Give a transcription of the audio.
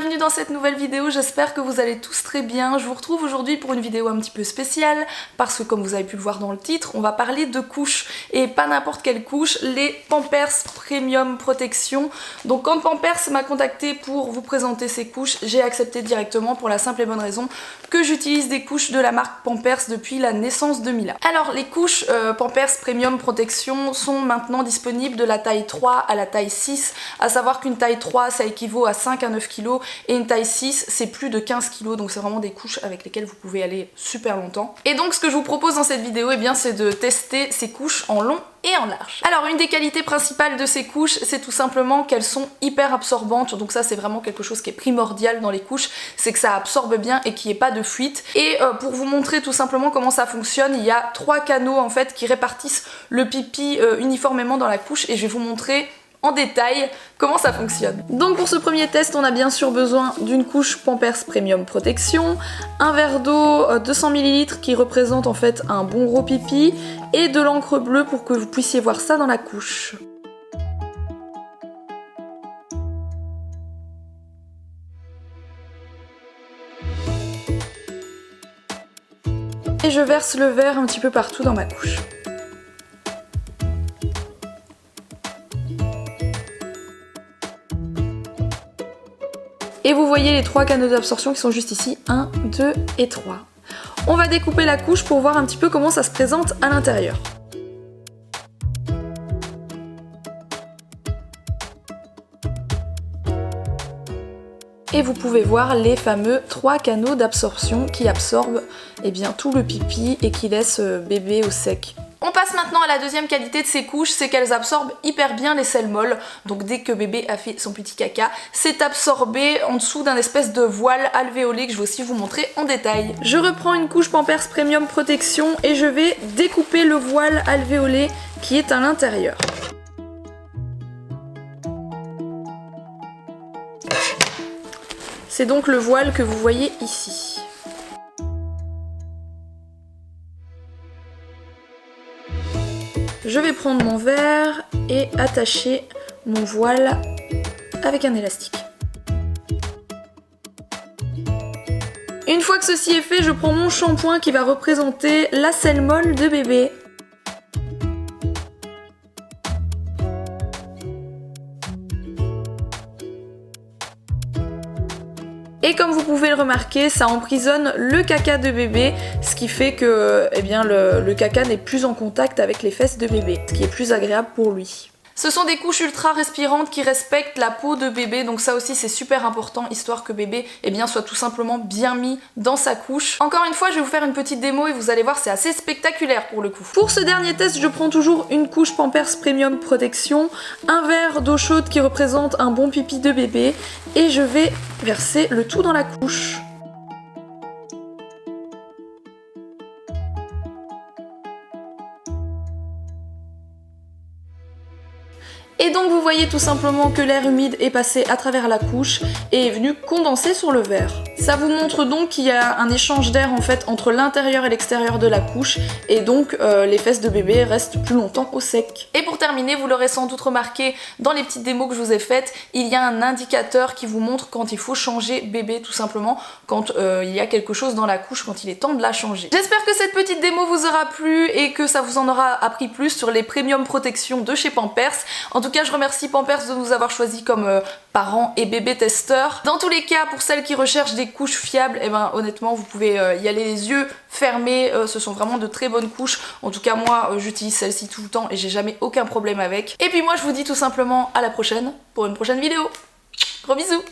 bienvenue dans cette nouvelle vidéo, j'espère que vous allez tous très bien. Je vous retrouve aujourd'hui pour une vidéo un petit peu spéciale parce que comme vous avez pu le voir dans le titre, on va parler de couches et pas n'importe quelle couche, les Pampers Premium Protection. Donc quand Pampers m'a contacté pour vous présenter ces couches, j'ai accepté directement pour la simple et bonne raison que j'utilise des couches de la marque Pampers depuis la naissance de Mila. Alors les couches Pampers Premium Protection sont maintenant disponibles de la taille 3 à la taille 6, à savoir qu'une taille 3 ça équivaut à 5 à 9 kg et une taille 6 c'est plus de 15 kg, donc c'est vraiment des couches avec lesquelles vous pouvez aller super longtemps. Et donc ce que je vous propose dans cette vidéo, c'est de tester ces couches en long et en large. Alors une des qualités principales de ces couches, c'est tout simplement qu'elles sont hyper absorbantes, donc ça c'est vraiment quelque chose qui est primordial dans les couches, c'est que ça absorbe bien et qu'il n'y ait pas de fuite. Et pour vous montrer tout simplement comment ça fonctionne, il y a 3 canaux en fait qui répartissent le pipi uniformément dans la couche et je vais vous montrer en détail comment ça fonctionne. Donc pour ce premier test, on a bien sûr besoin d'une couche Pampers Premium Protection, un verre d'eau 200 ml qui représente en fait un bon gros pipi et de l'encre bleue pour que vous puissiez voir ça dans la couche. Et je verse le verre un petit peu partout dans ma couche. Et vous voyez les 3 canaux d'absorption qui sont juste ici, 1, 2 et 3. On va découper la couche pour voir un petit peu comment ça se présente à l'intérieur. Et vous pouvez voir les fameux 3 canaux d'absorption qui absorbent tout le pipi et qui laissent bébé au sec. On passe maintenant à la deuxième qualité de ces couches, c'est qu'elles absorbent hyper bien les selles molles. Donc dès que bébé a fait son petit caca, c'est absorbé en dessous d'un espèce de voile alvéolé que je vais aussi vous montrer en détail. Je reprends une couche Pampers Premium Protection et je vais découper le voile alvéolé qui est à l'intérieur. C'est donc le voile que vous voyez ici. Je vais prendre mon verre et attacher mon voile avec un élastique. Une fois que ceci est fait, je prends mon shampoing qui va représenter la selle molle de bébé. Et comme vous pouvez le remarquer, ça emprisonne le caca de bébé, ce qui fait que le caca n'est plus en contact avec les fesses de bébé, ce qui est plus agréable pour lui. Ce sont des couches ultra respirantes qui respectent la peau de bébé, donc ça aussi c'est super important, histoire que bébé soit tout simplement bien mis dans sa couche. Encore une fois, je vais vous faire une petite démo et vous allez voir, c'est assez spectaculaire pour le coup. Pour ce dernier test, je prends toujours une couche Pampers Premium Protection, un verre d'eau chaude qui représente un bon pipi de bébé et je vais verser le tout dans la couche. Et donc vous voyez tout simplement que l'air humide est passé à travers la couche et est venu condenser sur le verre. Ça vous montre donc qu'il y a un échange d'air en fait entre l'intérieur et l'extérieur de la couche et donc les fesses de bébé restent plus longtemps au sec. Et pour terminer, vous l'aurez sans doute remarqué dans les petites démos que je vous ai faites, il y a un indicateur qui vous montre quand il faut changer bébé tout simplement, quand il y a quelque chose dans la couche, quand il est temps de la changer. J'espère que cette petite démo vous aura plu et que ça vous en aura appris plus sur les Premium Protection de chez Pampers. En tout cas, je remercie Pampers de nous avoir choisis comme parents et bébés testeurs. Dans tous les cas, pour celles qui recherchent des couches fiables, honnêtement, vous pouvez y aller les yeux fermés. Ce sont vraiment de très bonnes couches. En tout cas, moi, j'utilise celle-ci tout le temps et j'ai jamais aucun problème avec. Et puis moi, je vous dis tout simplement à la prochaine pour une prochaine vidéo. Gros bisous!